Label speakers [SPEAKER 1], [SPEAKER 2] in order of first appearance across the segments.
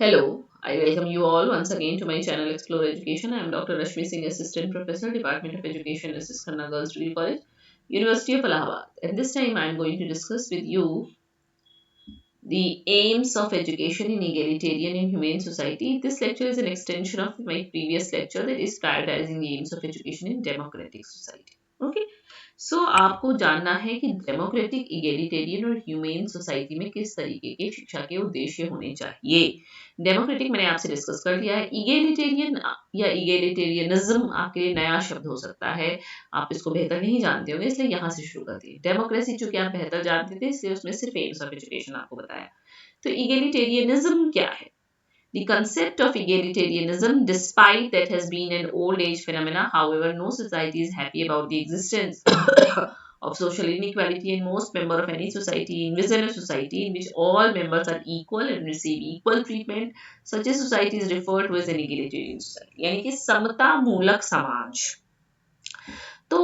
[SPEAKER 1] Hello, I welcome you all once again to my channel Explore Education. I am Dr. Rashmi Singh, Assistant Professor, Department of Education, SS Khanna Girls Degree College, University of Allahabad. And this time I am going to discuss with you the aims of education in egalitarian and humane society. This lecture is an extension of my previous lecture, that is prioritizing the aims of education in democratic society. Okay. आपको जानना है कि democratic, egalitarian और humane society में किस तरीके के शिक्षा के उद्देश्य होने चाहिए। डेमोक्रेटिक मैंने आपसे डिस्कस कर लिया है। इगैलिटेरियन या इगैलिटेरियनिज्म आपके लिए नया शब्द हो सकता है, आप इसको बेहतर नहीं जानते होंगे, इसलिए यहाँ से शुरू करते हैं। डेमोक्रेसी चूंकि आप बेहतर जानते थे, इसलिए उसमें सिर्फ एम्स ऑफ एजुकेशन आपको बताया। तो इगैलिटेरियनिज्म क्या है? The concept of egalitarianism, despite that has been an old age phenomena, however, no society is happy about the existence of social inequality, and most members of any society envision a society in which all members are equal and receive equal treatment. Such a society is referred to as an egalitarian society. यानी कि समता मूलक समाज। तो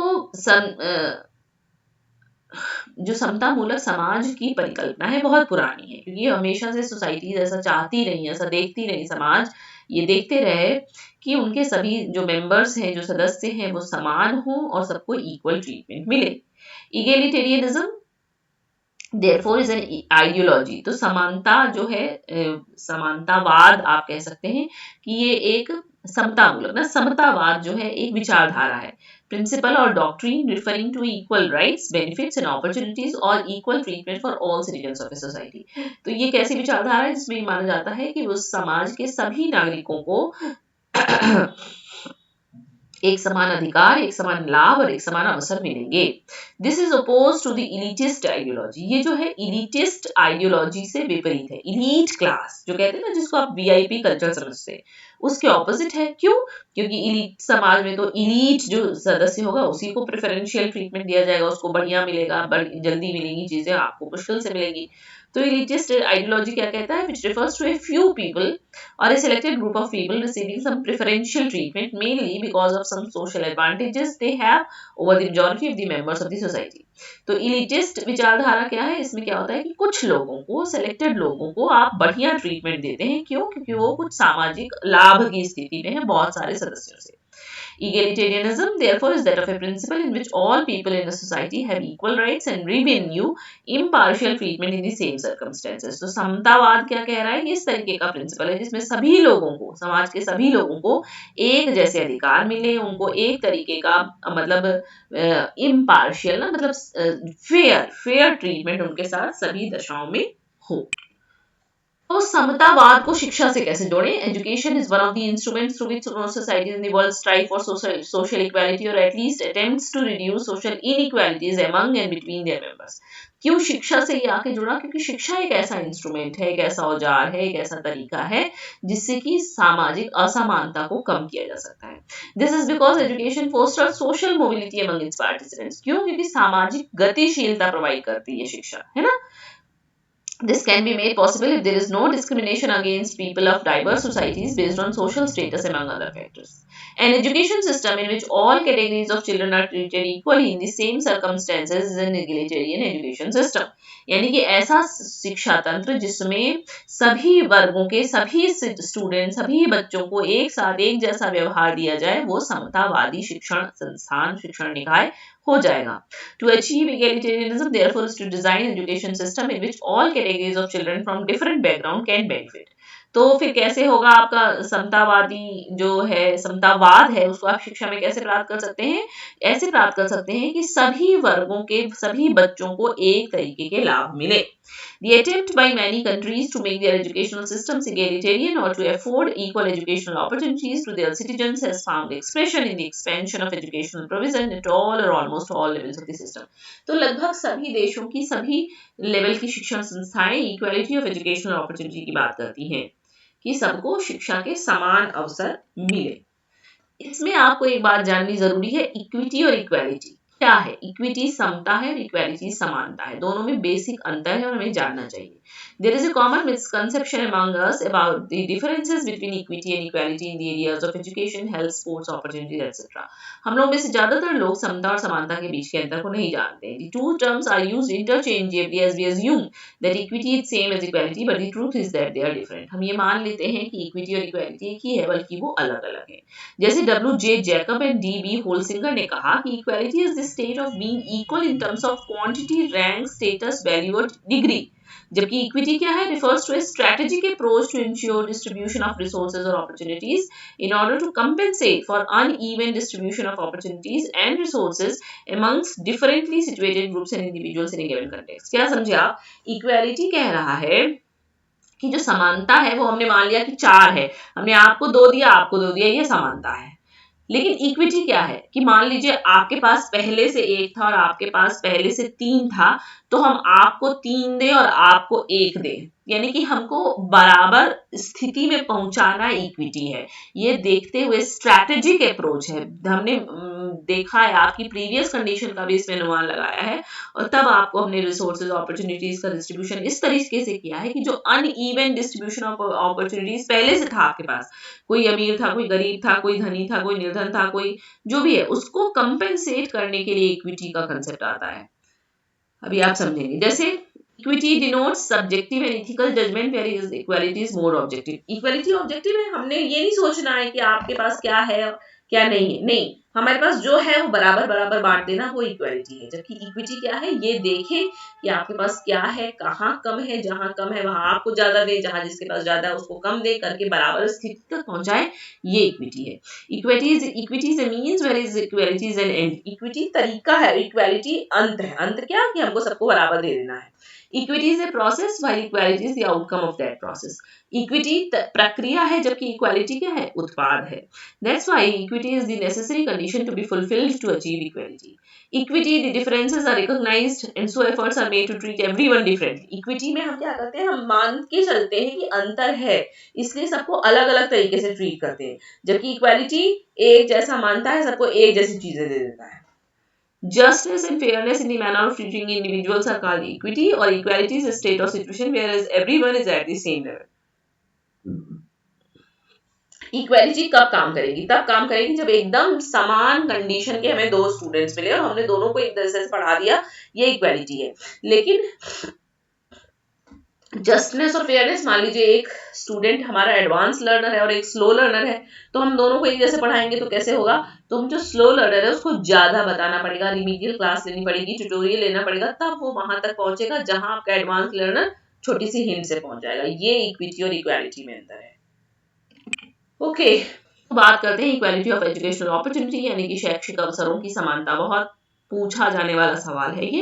[SPEAKER 1] जो समता मूलक समाज की परिकल्पना है बहुत पुरानी है, क्योंकि हमेशा से सोसाइटी ऐसा चाहती रही, ऐसा देखती रही, समाज ये देखते रहे कि उनके सभी जो मेंबर्स हैं, जो सदस्य हैं, वो समान हो और सबको इक्वल ट्रीटमेंट मिले। Egalitarianism therefore is an ideology. तो समानता जो है, समानतावाद आप कह सकते हैं कि ये एक समतामूलक ना, समतावाद जो है एक विचारधारा है, प्रिंसिपल और doctrine referring to equal rights, benefits and opportunities और equal treatment for all citizens of a society. तो ये कैसी विचारधारा है जिसमें माना जाता है कि उस समाज के सभी नागरिकों को एक समान अधिकार, एक समान लाभ और एक समान अवसर मिलेंगे। This is oppose to the elitist ideology. ये जो है इलीटिस्ट आइडियोलॉजी से विपरीत है। इलीट क्लास जो कहते हैं ना, जिसको आप वीआईपी कल्चर समझते हैं, उसके ऑपोजिट है। क्यों? क्योंकि इलीट समाज में तो इलीट जो सदस्य होगा उसी को प्रेफरेंशियल ट्रीटमेंट दिया जाएगा, उसको बढ़िया मिलेगा, जल्दी मिलेंगी चीजें, आपको मुश्किल से मिलेंगी। तो इलीटिस्ट आइडियोलॉजी क्या कहता है? which refers to a few people or a selected group of people receiving some preferential treatment mainly because of some social advantages they have over the majority of the members of the society. तो elitist विचारधारा क्या है? इसमें क्या होता है कि कुछ लोगों को, सेलेक्टेड लोगों को आप बढ़िया ट्रीटमेंट देते हैं। क्यों? क्योंकि वो कुछ सामाजिक लाभ की स्थिति में है बहुत सारे सदस्यों से। Egalitarianism, therefore, is that of a principle in which all people in a society have equal rights and revenue impartial treatment in the same circumstances. तो समतावाद क्या कह रहा है कि इस तरीके का प्रिंसिपल है जिसमें सभी लोगों को, समाज के सभी लोगों को एक जैसे अधिकार मिले, उनको एक तरीके का मतलब इम्पार्शियल ना, मतलब फेयर ट्रीटमेंट उनके साथ सभी दशाओं में हो। तो समतावाद को शिक्षा से कैसे जोड़ें? Education is one of the instruments through which societies in the world strive for social equality और at least attempts to reduce social inequalities among and between their members. क्यों शिक्षा से ये आके जुड़ा? क्योंकि शिक्षा एक ऐसा इंस्ट्रूमेंट है, एक ऐसा औजार है, एक ऐसा तरीका है जिससे कि सामाजिक असमानता को कम किया जा सकता है। This is because education fosters social mobility among it's participants. क्यों? क्योंकि सामाजिक गतिशीलता प्रोवाइड करती है शिक्षा, है ना। This can be made possible if there is no discrimination against people of diverse societies based on social status, among other factors. An education system in which all categories of children are treated equally in the same circumstances is an egalitarian education system. यानी कि ऐसा शिक्षा तंत्र जिसमें सभी वर्गों के सभी स्टूडेंट, सभी बच्चों को एक साथ एक जैसा व्यवहार दिया जाए, वो समतावादी शिक्षण संस्थान, शिक्षण निकाय हो जाएगा। To achieve egalitarianism, therefore, is to design an education system in which all categories of children from different background can benefit. तो फिर कैसे होगा आपका समतावादी जो है, समतावाद है, उसको आप शिक्षा में कैसे प्राप्त कर सकते हैं? ऐसे प्राप्त कर सकते हैं कि सभी वर्गों के सभी बच्चों को एक तरीके के लाभ मिले। The attempt by many countries to make their educational systems egalitarian or to afford equal educational opportunities to their citizens has found expression in the expansion of educational provision at all or almost all levels of the system. तो लगभग सभी देशों की सभी level की शिक्षण संस्थाएं equality of educational opportunity की बात करती हैं कि सबको शिक्षा के समान अवसर मिले। इसमें आपको एक बात जाननी जरूरी है, इक्विटी और इक्वालिटी क्या है? इक्विटी समता है और इक्वालिटी समानता है। दोनों में बेसिक अंतर है और हमें जानना चाहिए। There is a common misconception among us about the differences between equity and equality in the areas of education, health, sports, opportunities, etc. हम लोग में से ज्यादातर लोग समता और समानता के बीच के अंतर को नहीं जानते हैं. The two terms are used interchangeably as we assume that equity is same as equality, but the truth is that they are different. हम ये मान लेते हैं कि equity और equality एक ही है, बल्कि वो अलग-अलग है. जैसे W.J. Jacob and D.B. Holsinger ने कहा कि equality is the state of being equal in terms of quantity, rank, status, value और degree. जबकि इक्विटी क्या है? refers to a strategic approach to ensure distribution of resources or opportunities in order to compensate for uneven distribution of opportunities and resources amongst differently situated groups and individuals in a given context. क्या समझे आप? Equality कह रहा है कि जो समानता है वो हमने मान लिया कि 4 है, हमने आपको 2 दिया, आपको 2 दिया, ये समानता है. लेकिन इक्विटी क्या है कि मान लीजिए आपके पास पहले से 1 था और आपके पास पहले से 3 था, तो हम आपको 3 दें और आपको 1 दें, यानी कि हमको बराबर स्थिति में पहुंचाना इक्विटी है. ये देखते हुए स्ट्रैटेजिक अप्रोच है. हमने देखा है, आपकी प्रीवियस कंडीशन का भी इसमें अनुमान लगाया है और तब आपको हमने रिसोर्सेज अपॉर्चुनिटीज का डिस्ट्रीब्यूशन इस तरीके से किया है कि जो अनइवन डिस्ट्रीब्यूशन ऑफ अपॉर्चुनिटीज पहले से था आपके पास, कोई अमीर था, कोई गरीब था, कोई धनी था, कोई निर्धन था, कोई जो भी है, उसको कंपेंसेट करने के लिए इक्विटी का कंसेप्ट आता है. अभी आप समझेंगे. जैसे equity denotes subjective and ethical judgment whereas equality is more objective. equality objective है, हमने ये नहीं सोचना है कि आपके पास क्या है क्या नहीं है, नहीं, हमारे पास जो है वो बराबर बराबर बांट देना, वो इक्वालिटी है. जबकि इक्विटी क्या है? ये देखे कि आपके पास क्या है, कहाँ कम है, जहां कम है वहां आपको ज्यादा दे, जहां जिसके पास ज्यादा है उसको कम दे करके बराबर स्थिति तक पहुंचाए, ये इक्विटी है. Equity is a means whereas equality is an and. Equity तरीका है, इक्वालिटी अंत है. अंत क्या? कि हमको सबको बराबर दे देना है. Equity is a process while equality is the outcome of that process. Equity प्रक्रिया है, जबकि equality क्या है? उत्पाद है. That's why equity is the necessary condition to be fulfilled to achieve equality. Equity, the differences are recognized and so efforts are made to treat everyone differently. Equity में हम क्या करते हैं? हम मान के चलते हैं कि अंतर है, इसलिए सबको अलग अलग तरीके से ट्रीट करते हैं. जबकि equality एक जैसा मानता है, सबको एक जैसी चीजें दे देता है. Justice and fairness in the manner of treating individuals are called equity, or equality is a state or situation whereas everyone is at the same level. Equality कब काम करेगी? तब काम करेगी जब एकदम समान कंडीशन के हमें 2 स्टूडेंट्स मिले और हमने दोनों को एक तरह से पढ़ा दिया, ये इक्वालिटी है. लेकिन जस्टनेस और फेयरनेस, मान लीजिए एक स्टूडेंट हमारा एडवांस लर्नर है और एक स्लो लर्नर है, तो हम दोनों को एक जैसे पढ़ाएंगे तो कैसे होगा? तो हम जो स्लो लर्नर है उसको ज्यादा बताना पड़ेगा, रिमीडियल क्लास लेनी पड़ेगी, ट्यूटोरियल लेना पड़ेगा, तब वो वहां तक पहुंचेगा जहां आपका एडवांस लर्नर छोटी सी हिंट से पहुंच जाएगा. ये इक्विटी और इक्वालिटी में अंतर है. ओके, बात करते हैं इक्वालिटी ऑफ एजुकेशनल अपॉर्चुनिटी, यानी कि शैक्षिक अवसरों की समानता. बहुत पूछा जाने वाला सवाल है ये.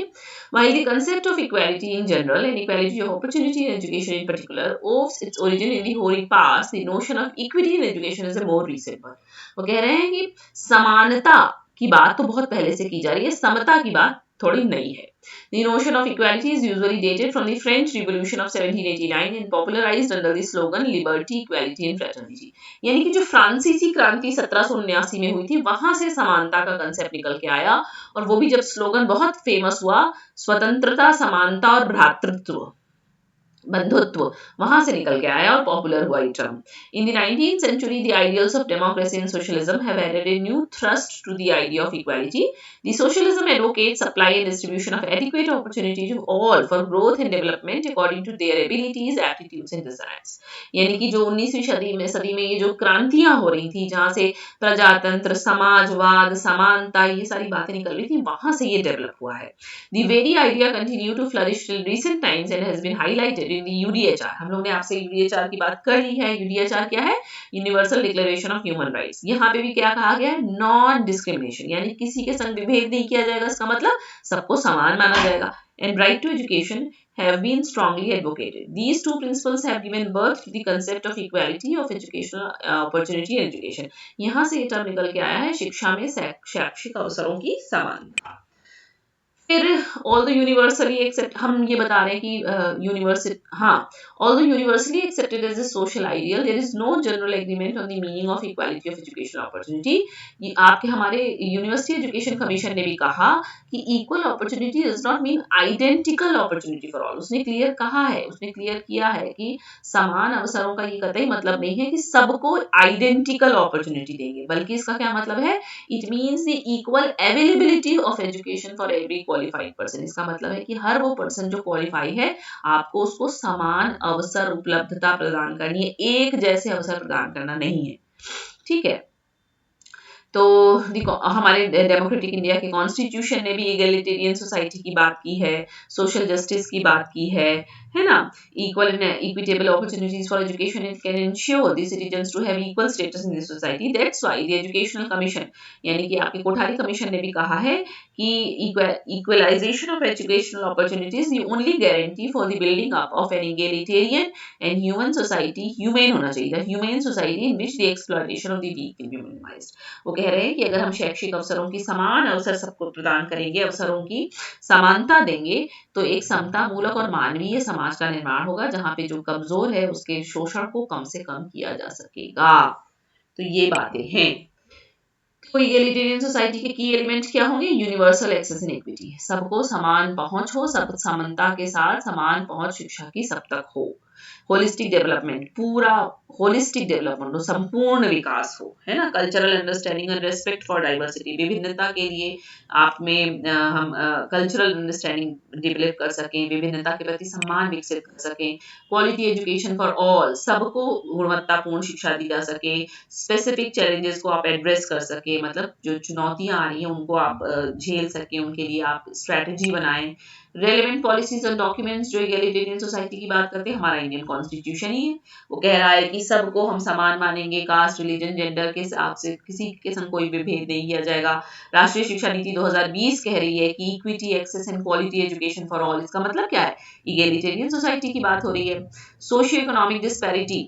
[SPEAKER 1] While the concept of equality in general and equality of opportunity in education in particular owes its origin in the Holy past, the notion of equity in education is a more recent one. वो कह रहे हैं कि समानता की बात तो बहुत पहले से की जा रही है, समता की बात थोड़ी नई है. The notion of equality is usually dated from the French Revolution of 1789 and popularized under the slogan Liberty, Equality and Fraternity. यानी कि जो फ्रांसीसी क्रांति 1779 में हुई थी, वहां से समानता का कंसेप्ट निकल के आया, और वो भी जब स्लोगन बहुत फेमस हुआ, स्वतंत्रता, समानता और भ्रातृत्व, बंधुत्व, वहां से निकल के आया और पॉपुलर हुआ ये term. In the 19th century the ideals of democracy and socialism have added a new thrust to the idea of equality. The socialism advocates supply and distribution of adequate opportunity to all for growth and development according to their abilities, aptitudes and desires. यानी कि जो 19वीं सदी में ये जो क्रांतियां हो रही थी, जहां से प्रजातंत्र, समाजवाद, समानता, ये सारी बातें निकल रही थी, वहां से ये डेवलप हुआ है. The very idea continued to flourish till recent times and has been highlighted in the UDHR. हम लोग ने आपसे UDHR की बात कर ली है. UDHR क्या है? Universal declaration of human rights. यहाँ पे भी क्या कहा गया है? नॉन डिस्क्रिमिनेशन, यानी किसी के संग विभेद नहीं किया जाएगा. इसका मतलब सबको समान माना जाएगा. And right to education have been strongly advocated. These two principles have given birth to the concept of equality of educational opportunity and education. यहाँ से ये टर्म निकल के आया है, शिक्षा में शैक्षिक अवसरों की समानता. फिर ऑल द यूनिवर्सली एक्सेप्ट, हम ये बता रहे हैं कि यूनिवर्सिटी, हाँ, all the universally accepted as a social ideal, there is no general agreement on the meaning of equality of education opportunity. ये आपके हमारे यूनिवर्सिटी एजुकेशन कमीशन ने भी कहा कि equal opportunity does not mean identical opportunity for all. उसने clear कहा है, उसने क्लियर किया है कि समान अवसरों का ये कतई मतलब नहीं है कि सबको आइडेंटिकल अपॉर्चुनिटी देंगे, बल्कि इसका क्या मतलब है, it means the equal availability of education for every qualified person. इसका मतलब है कि हर वो पर्सन जो क्वालिफाई है, आपको उसको समान अवसर उपलब्धता प्रदान करनी है, एक जैसे अवसर प्रदान करना नहीं है, ठीक है। तो हमारे डेमोक्रेटिक इंडिया के कॉन्स्टिट्यूशन ने भी एगलिटेरियन सोसाइटी की बात की है, सोशल जस्टिस की बात की है ना। Equal and equitable opportunities for education it can ensure the citizens to have equal status in the society, that's why the educational commission, यानी कि आपके कोठारी कमीशन ने भी कहा है कि equalisation of educational opportunities the only guarantee for the building up of an egalitarian and human society, human होना चाहिए, the human society in which the exploitation of the weak can be minimised. वो कह रहे हैं कि अगर हम शैक्षिक अवसरों की समान अवसर सबको प्रदान करेंगे, अवसरों की समानता देंगे, तो एक समता मूलक और मानवीय समाज का निर्माण होगा, जहां पे जो कमजोर है उसके शोषण को कम से कम किया जा सकेगा। तो ये बातें हैं। तो इगलिटेरियन सोसाइटी के की एलिमेंट्स क्या होंगे, यूनिवर्सल एक्सेस एंड इक्विटी, सबको समान पहुंच हो, सब समानता के साथ समान पहुंच शिक्षा की सब तक हो, होलिस्टिक डेवलपमेंट, पूरा होलिस्टिक डेवलपमेंट हो, संपूर्ण विकास हो, है ना। Cultural understanding and respect for diversity, विभिन्नता के लिए आप में हम कल्चरल अंडरस्टैंडिंग डेवलप कर सकें, विभिन्नता के प्रति सम्मान विकसित कर सकें। क्वालिटी एजुकेशन फॉर ऑल, सबको गुणवत्तापूर्ण शिक्षा दी जा सके। स्पेसिफिक चैलेंजेस को आप एड्रेस कर सके, मतलब जो चुनौतियां आ रही हैं उनको आप झेल सके, उनके लिए आप स्ट्रैटेजी बनाएं। रेलेवेंट पॉलिसीज और डॉक्यूमेंट्स, जो एगलिटेरियन सोसाइटी की बात करते हैं, हमारा इंडियन कॉन्स्टिट्यूशन ही है। वो कह रहा है कि सबको हम समान मानेंगे, कास्ट, रिलीजन, जेंडर के हिसाब से किसी के संग कोई भी भेद नहीं किया जाएगा। राष्ट्रीय शिक्षा नीति 2020 कह रही है कि equity, access and quality education for all. इसका मतलब क्या है, इगलिटेरियन सोसाइटी की बात हो रही है। सोशियो इकोनॉमिक डिस्पैरिटी,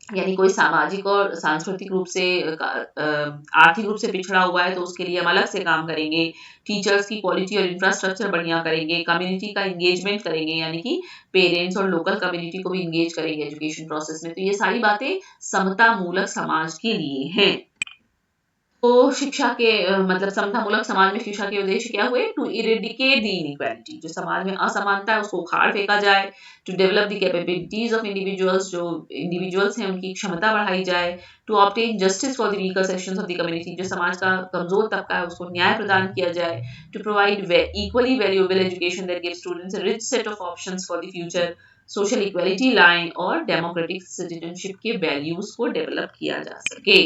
[SPEAKER 1] यानी कोई सामाजिक और सांस्कृतिक रूप से आर्थिक रूप से पिछड़ा हुआ है तो उसके लिए हम अलग से काम करेंगे। टीचर्स की क्वालिटी और इंफ्रास्ट्रक्चर बढ़िया करेंगे। कम्युनिटी का एंगेजमेंट करेंगे, यानी कि पेरेंट्स और लोकल कम्युनिटी को भी एंगेज करेंगे एजुकेशन प्रोसेस में। तो ये सारी बातें समता मूलक समाज के लिए हैं। तो शिक्षा के मतलब समतामूलक समाज में शिक्षा के उद्देश्य क्या हुए, टू इरेडिकेट द इनइक्वालिटी, जो समाज में असमानता है उसको उखाड़ फेंका जाए। To develop the capabilities of individuals, जो इंडिविजुअल्स हैं उनकी क्षमता बढ़ाई जाए। To obtain justice for the weaker sections of the community, जो समाज का कमजोर तबका है उसको न्याय प्रदान किया जाए। To provide equally valuable education that gives students a rich set of options for the future. Social equality लाएं और डेमोक्रेटिक सिटीजनशिप के वैल्यूज को डेवलप किया जा सके।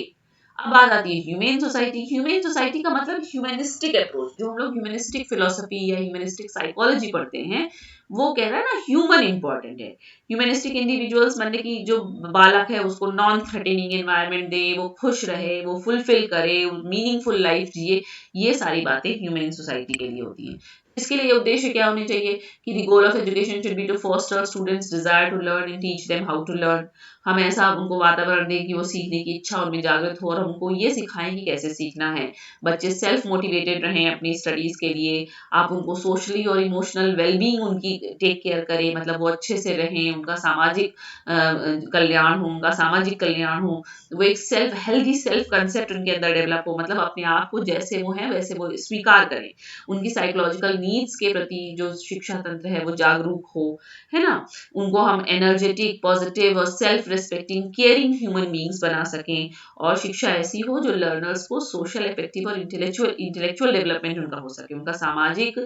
[SPEAKER 1] अब बात आती है ह्यूमन सोसाइटी। ह्यूमन सोसाइटी का मतलब ह्यूमनिस्टिक अप्रोच, जो हम लोग ह्यूमनिस्टिक फिलोसफी या ह्यूमनिस्टिक साइकोलॉजी पढ़ते हैं, वो कह रहा है ना ह्यूमन इंपॉर्टेंट है। ह्यूमनिस्टिक इंडिविजुअल्स बनने की जो बालक है उसको नॉन थ्रेटनिंग एनवायरनमेंट दे, वो खुश रहे, वो फुलफिल करे, मीनिंगफुल लाइफ जिए, ये सारी बातें ह्यूमन सोसाइटी के लिए होती हैं। इसके लिए उद्देश्य क्या होने चाहिए कि the goal of education should be to foster students desire to learn and teach them how to learn. हम ऐसा उनको वातावरण दें कि वो सीखने की इच्छा उनमें जागृत हो, और हमको ये सिखाएं कि कैसे सीखना है। बच्चे सेल्फ मोटिवेटेड रहें अपनी स्टडीज के लिए। आप उनको सोशली और इमोशनल वेलबींग उनकी टेक केयर करें, मतलब वो अच्छे से रहें, उनका सामाजिक कल्याण हो, उनका सामाजिक कल्याण हो। वो एक सेल्फ हेल्दी सेल्फ कंसेप्ट उनके अंदर डेवलप हो, मतलब अपने आप को जैसे वो है वैसे वो स्वीकार करें। उनकी साइकोलॉजिकल नीड्स के प्रति जो शिक्षा तंत्र है वो जागरूक हो, है ना। उनको हम एनर्जेटिक, पॉजिटिव और self respecting, caring human beings बना सकें। और शिक्षा ऐसी हो जो लर्नर्स को सोशल, इफेक्टिव और इंटेलेक्चुअल डेवलपमेंट उनका हो सके, उनका सामाजिक,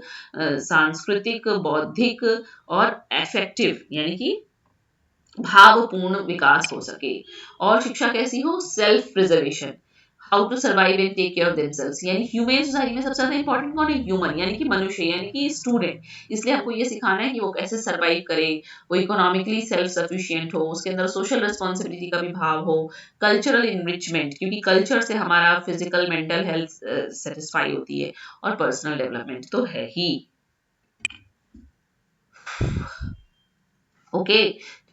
[SPEAKER 1] सांस्कृतिक, बौद्धिक और एफेक्टिव यानी कि भावपूर्ण विकास हो सके। और शिक्षा कैसी हो, self preservation, how to survive and take care of themselves, यानी ह्यूमन सोसाइटी में सबसे ज्यादा इंपॉर्टेंट कौन है, ह्यूमन यानी कि मनुष्य, यानी कि स्टूडेंट। इसलिए आपको ये सिखाना है कि वो कैसे सर्वाइव करे, वो इकोनॉमिकली सेल्फ सफिशिएंट हो, उसके अंदर सोशल रिस्पॉन्सिबिलिटी का भी भाव हो, कल्चरल इनरिचमेंट, क्योंकि कल्चर से हमारा फिजिकल मेंटल हेल्थ सेटिस्फाई होती है, और पर्सनल डेवलपमेंट तो है ही। ओके,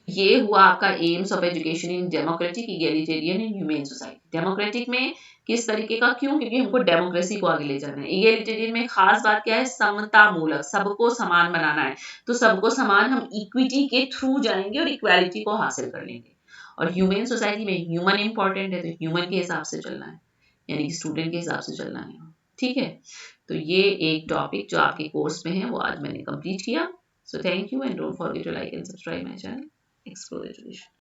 [SPEAKER 1] ये हुआ आपका AIIMS of education in democratic, egalitarian and humane society. Democratic में किस तरीके का, क्यों, क्योंकि हमको डेमोक्रेसी को आगे ले जाना है। इगैलिटेरियन में खास बात क्या है, समता मूलक, सबको समान बनाना है। तो सबको समान हम इक्विटी के थ्रू जाएंगे और इक्वालिटी को हासिल कर लेंगे। और ह्यूमन सोसाइटी में ह्यूमन इंपॉर्टेंट है, तो ह्यूमन के हिसाब से चलना है, यानी कि स्टूडेंट के हिसाब से चलना है। ठीक है, तो ये एक टॉपिक जो आपके कोर्स में है वो आज मैंने कंप्लीट किया। So thank you and don't forget to like and subscribe my channel explore education.